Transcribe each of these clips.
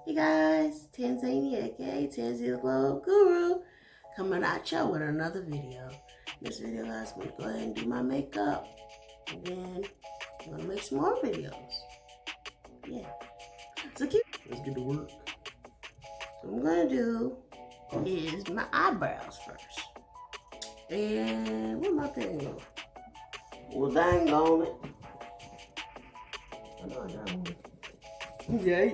Hey guys, Tanzania, aka Tanzy the Glow Up Guru, coming at y'all with another video. This video guys, I'm gonna go ahead and do my makeup, and then I'm gonna make some more videos. Yeah, so let's get to work. So what I'm gonna do is my eyebrows first. And where my pen go? Well, dang on it. I know I got one. Yeah.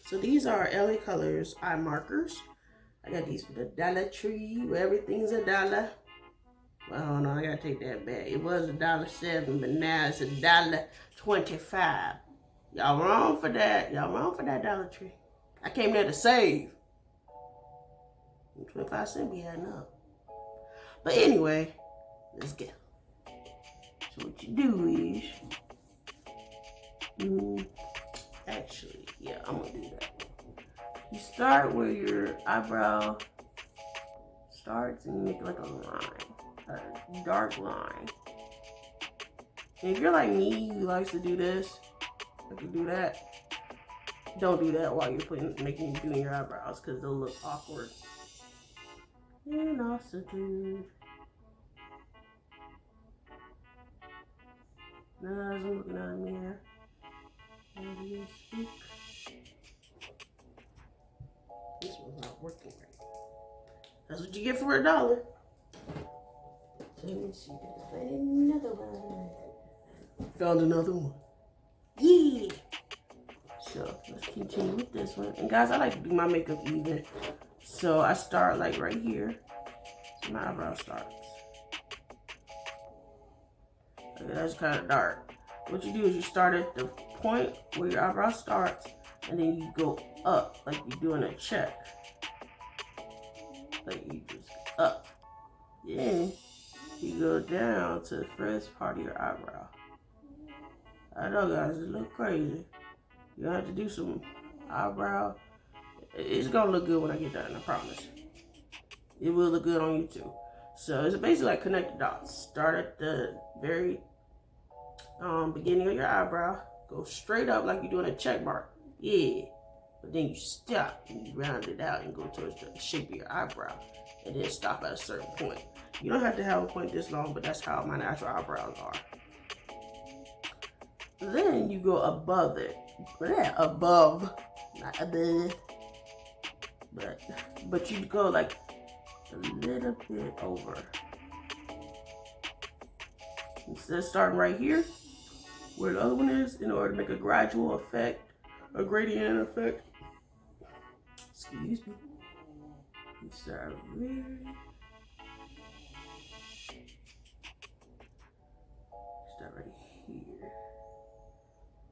So these are LA Colors eye markers. I got these for the Dollar Tree, where everything's $1. Well, I don't know, I gotta take that back. It was $1.07, but now it's $1.25. Y'all wrong for that. Y'all wrong for that Dollar Tree. I came there to save. 25 cents be adding up. But anyway, let's go. So what you do is, actually, yeah, I'm gonna do that. You start where your eyebrow starts and you make like a line, a dark line. And if you're like me, who likes to do this, like you do that, don't do that while you're doing your eyebrows because they'll look awkward. And also, dude. Now as I'm looking at a mirror, how do you speak? This one's not working right. That's what you get for $1. So let me see if I can find another one. Found another one. Yeah. So let's continue with this one. And guys, I like to do my makeup even. So I start like right here. So my eyebrow starts. Okay, that's kind of dark. What you do is you start at the point where your eyebrow starts, and then you go up like you're doing a check. Like you just up. Then you go down to the first part of your eyebrow. I know guys, it look crazy. You have to do some eyebrow. It's gonna look good when I get done, I promise. It will look good on YouTube. So it's basically like connect the dots. Start at the very beginning of your eyebrow. Go straight up like you're doing a check mark. Yeah. But then you stop and you round it out and go towards the shape of your eyebrow. And then stop at a certain point. You don't have to have a point this long, but that's how my natural eyebrows are. Then you go above it. Yeah, above. Not above. But you go like a little bit over. Instead of starting right here, where the other one is, in order to make a gradual effect, a gradient effect. Excuse me. You start right here.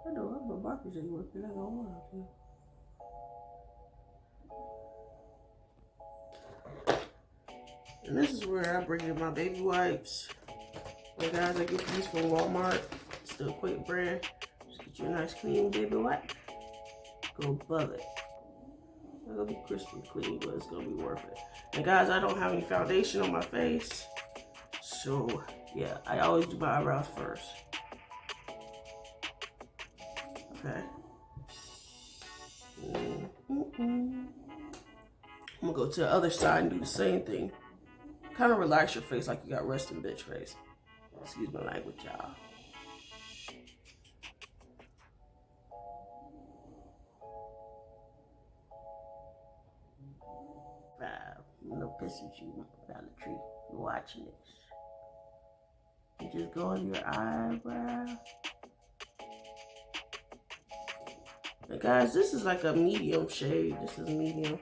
I know my markers ain't working. I don't want to. And this is where I bring in my baby wipes. Hey guys, I get these from Walmart. It's the quick brand. Just get you a nice clean baby wipe. Go above it. It's not gonna be crystal clean, but it's gonna be worth it. And guys, I don't have any foundation on my face. So yeah, I always do my eyebrows first. Okay. I'm gonna go to the other side and do the same thing. Kind of relax your face like you got resting bitch face. Excuse my language, y'all. I'm no piss with you, Dollar Tree. You're watching this. You just go on your eyebrow. And guys, this is like a medium shade. This is medium.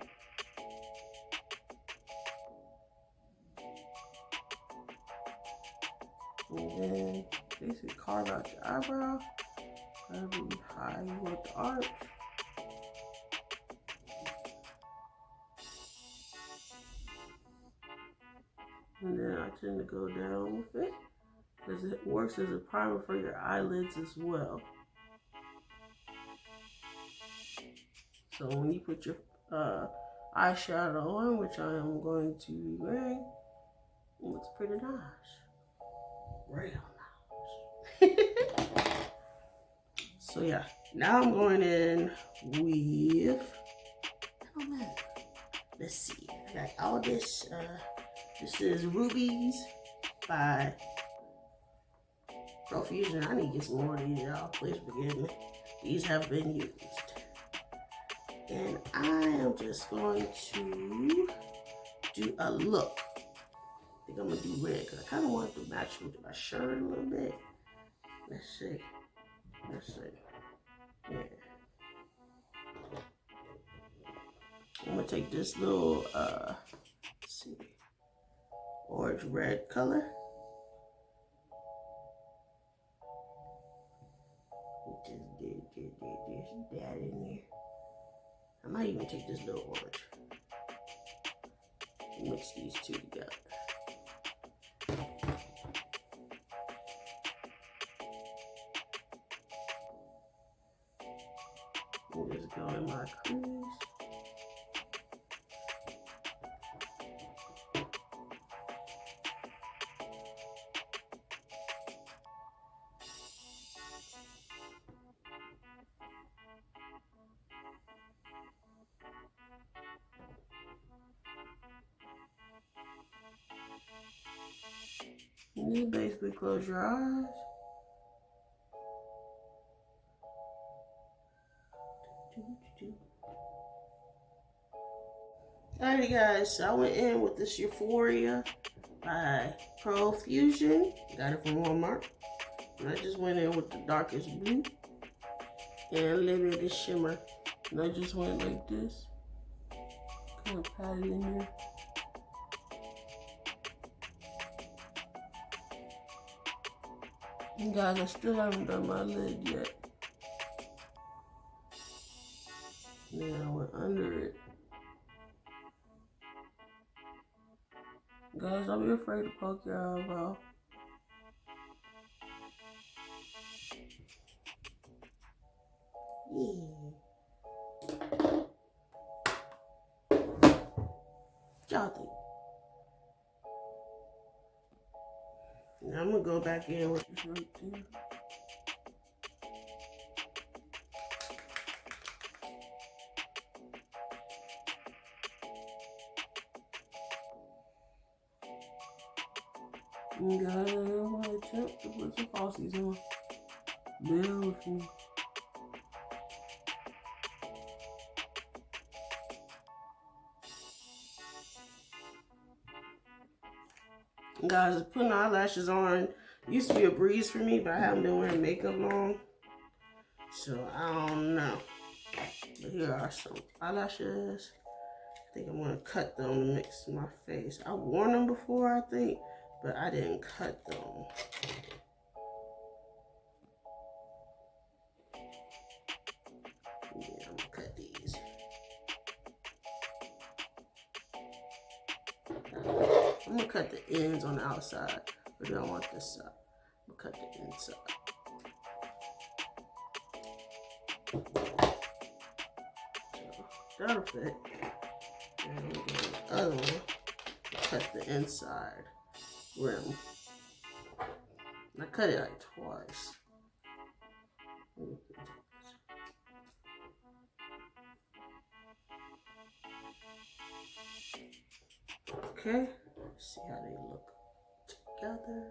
And then basically carve out your eyebrow. However high you want the arch. And then I tend to go down with it because it works as a primer for your eyelids as well. So when you put your eyeshadow on, which I am going to be wearing, it looks pretty nice. Real nice. So yeah, Now I'm going in with, I don't know. Let's see. I got all this. This is Rubies by Profusion. I need to get some more of these, y'all. Please forgive me. These have been used. And I am just going to do a look. I think I'm going to do red because I kind of want to match with my shirt a little bit. Let's see. Let's see. Yeah. I'm going to take this little, let's see, orange red color. Just get that in there. I might even take this little orange. Mix these two together. We'll just go in my crease. And you basically close your eyes. Alrighty guys, so I went in with this Euphoria by Profusion. Got it from Walmart. And I just went in with the darkest blue and a little bit of shimmer. And I just went like this. Kind of pat it in there. And guys, I still haven't done my lid yet. And then I went under it. Guys, don't be afraid to poke your eyebrow. Yeah. Y'all think? Now I'm gonna go back in with this right there. You guys, I don't want to attempt to put some falsies on. Bear with me. Guys, putting eyelashes on used to be a breeze for me, but I haven't been wearing makeup long. So I don't know. But here are some eyelashes. I think I'm gonna cut them to mix my face. I worn them before, I think, but I didn't cut them. Yeah, I'm gonna cut these. I'm gonna cut the ends on the outside, but I don't want this side. I'm gonna cut the inside. So that'll fit. And I'm gonna do the other one. Cut the inside rim. And I cut it like twice. Okay, let's see how they look together.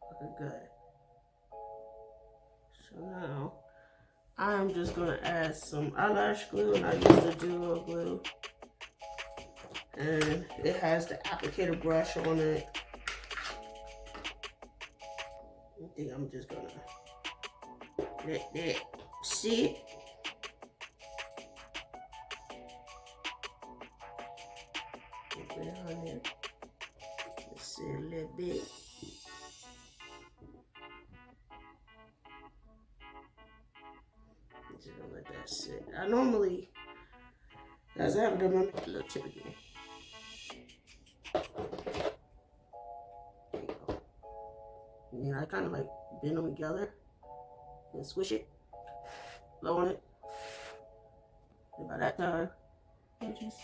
Okay, good. So now I'm just gonna add some eyelash glue, and I use the duo glue. And it has the applicator brush on it. I think I'm just gonna let that sit. Put it on there. Let's sit a little bit. Just gonna let that sit. I normally, guys, I haven't done my little tip again. There you go. And then I kind of like bend them together and swish it, blow on it. And by that time, I just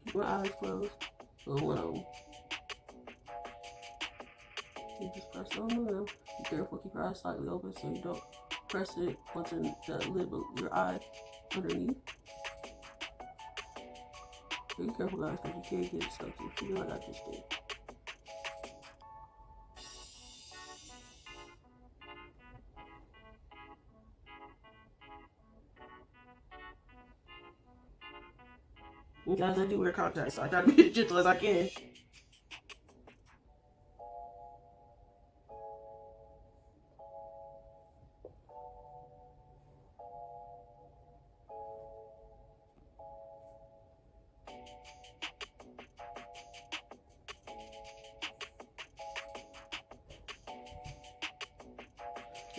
keep my eyes closed. So one of them. You just press it on the rim. Be careful, keep your eyes slightly open so you don't press it onto the lid of your eye underneath. Be careful, guys, because you can't get it stuck to your finger like I just did. And guys, I do wear contacts, so I try to be as gentle as I can.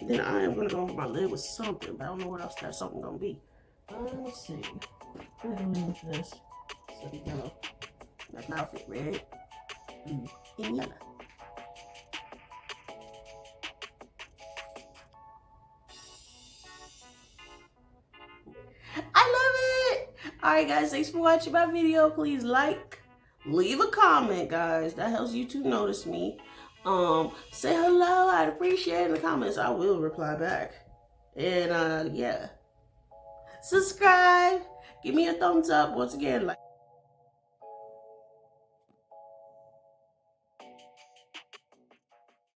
And then I am going to go over my lid with something, but I don't know what else that something going to be. Let's see. I'm going to go with this. Something yellow. That's my outfit. Red, blue, and yellow. I love it! Alright guys, thanks for watching my video. Please like, leave a comment, guys. That helps YouTube notice me. Say hello. I'd appreciate it in the comments. I will reply back. And yeah. Subscribe. Give me a thumbs up once again. Like